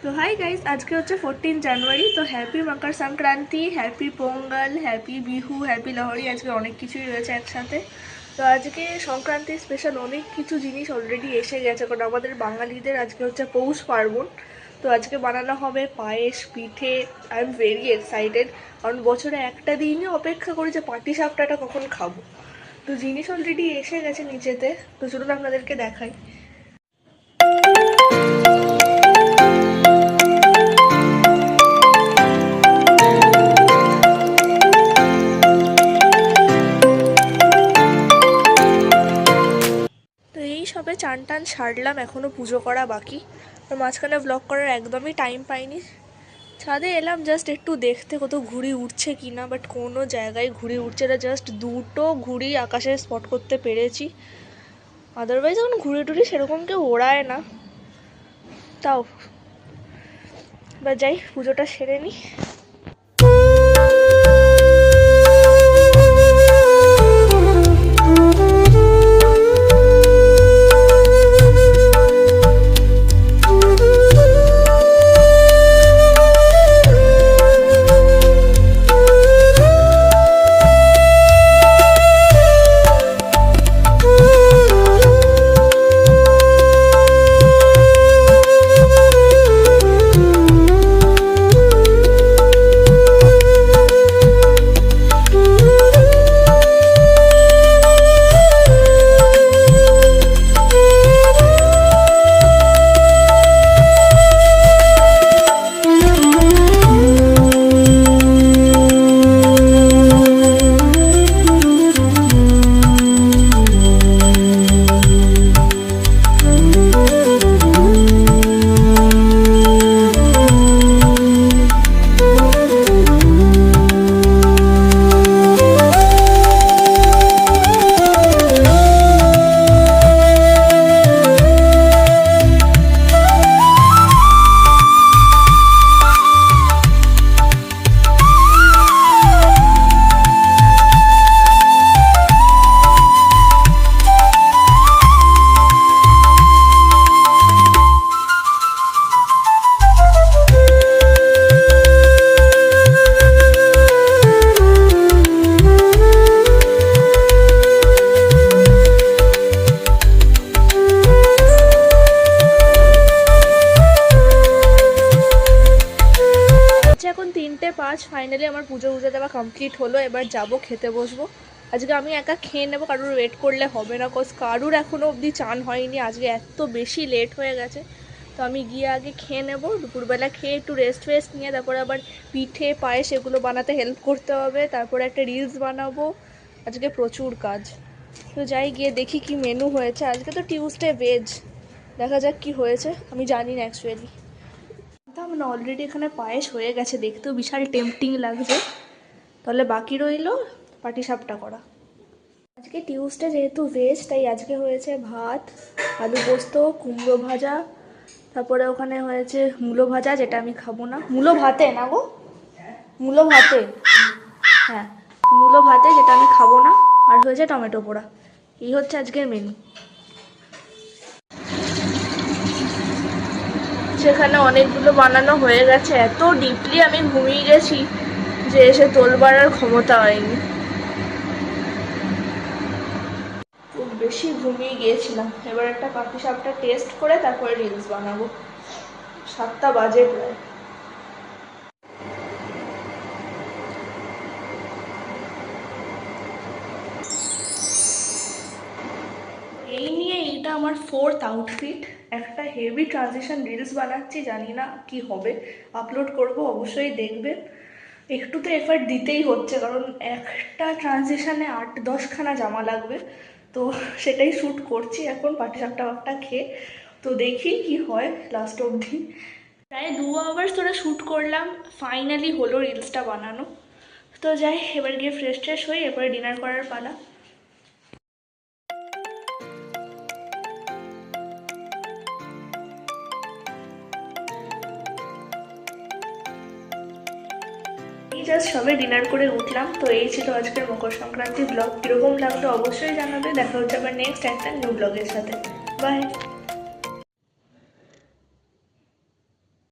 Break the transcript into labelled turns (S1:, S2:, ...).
S1: তো hi guys, আজকে হচ্ছে 14 জানুয়ারি। তো happy Makar Sankranti, happy Pongal, happy Bihu, happy Lohri. আজকে অনেক কিছুই রয়েছে একসাথে। তো আজকে সংক্রান্তি স্পেশাল অনেক কিছু জিনিস অলরেডি এসে গেছে, কারণ আমাদের বাঙালিদের আজকে হচ্ছে পৌষ পার্বণ। তো আজকে বানানো হবে পায়েস, পিঠে। আই এম ভেরি এক্সাইটেড, কারণ বছরে একটা দিনই অপেক্ষা করি যে পাটিসাপটাটা কখন খাবো। তো জিনিস অলরেডি এসে গেছে নিচেতে, তো চলুন আপনাদেরকে দেখাই। সবে চান টান সারলাম, এখনও পুজো করা বাকি। তো মাঝখানে ব্লগ করার একদমই টাইম পাইনি। ছাদে এলাম জাস্ট একটু দেখতে কত ঘুড়ি উঠছে কিনা, বাট কোনো জায়গায় ঘুড়ি উঠছে না। জাস্ট দুটো ঘুড়ি আকাশে স্পট করতে পেরেছি, আদারওয়াইজ এখন ঘুড়ি টুড়ি সেরকম কেউ ওড়ায় না। তাও বা যাই, পুজোটা সেরে নিই। এখন 3:05, ফাইনালি আমার পুজো দেওয়া কমপ্লিট হলো। এবার যাব খেতে বসবো। আজকে আমি একা খেয়ে নেবো, কারোর ওয়েট করলে হবে না, কজ কারুর এখনও অবধি চান হয়নি। আজকে এত বেশি লেট হয়ে গেছে, তো আমি গিয়ে আগে খেয়ে নেবো। দুপুরবেলা খেয়ে একটু রেস্ট নিয়ে তারপরে আবার পিঠে পায়েস এগুলো বানাতে হেল্প করতে হবে, তারপরে একটা রিলস বানাবো। আজকে প্রচুর কাজ। তো যাই, গিয়ে দেখি কি মেনু হয়েছে। আজকে তো টিউসডে ভেজ, দেখা যাক কি হয়েছে। আমি জানি না অ্যাকচুয়ালি। না, অলরেডি এখানে পায়েস হয়ে গেছে, দেখতেও বিশাল টেম্পটিং লাগছে। তাহলে বাকি রইল পাটিসাপটা করা। আজকে টিউসডে যেহেতু ভেজ, তাই আজকে হয়েছে ভাত, আলু পোস্ত, কুমড়ো ভাজা, তারপরে ওখানে হয়েছে মূলো ভাজা, যেটা আমি খাবো না। মূলো ভাতে না গো, মূলো ভাতে, হ্যাঁ মূলো ভাতে, যেটা আমি খাবো না। আর হয়েছে টমেটো পোড়া। এই হচ্ছে আজকের মেনু। সেখানে অনেকগুলো বানানো হয়ে গেছে। এত ডিপলি আমি ঘুমিয়ে গেছি যে এসে তোলবার আর ক্ষমতা হয়নি। খুব বেশি ঘুমিয়ে গিয়েছিলাম। এবার একটা পাটিসাপটা টেস্ট করে তারপরে রিলস বানাবো। 7টা বাজে প্রায়। এই নিয়ে এইটা আমার 4th আউটফিট। একটা হেভি ট্রানজিশন রিলস বানাচ্ছি, জানি না কি হবে। আপলোড করব, অবশ্যই দেখবেন। একটু তো এফার্ট দিতেই হচ্ছে, কারণ একটা ট্রানজিশনে 8-10খানা জামা লাগবে। তো সেটাই শ্যুট করছি এখন পাটিসাপটা খেয়ে। তো দেখি কি হয় লাস্ট অবধি। প্রায় 2 আওয়ার্স ধরে শ্যুট করলাম, ফাইনালি হলো রিলসটা বানানো। তো যাই, এবার গিয়ে ফ্রেশ হই, এরপরে ডিনার করার পালা। জাস্ট সবে ডিনার করে উঠলাম। তো এই ছিল আজকের মকর সংক্রান্তি ব্লগ। কীরকম লাগলো অবশ্যই জানাবে। দেখা হচ্ছে আবার নেক্সট একটা নিউ ব্লগের সাথে। বাই।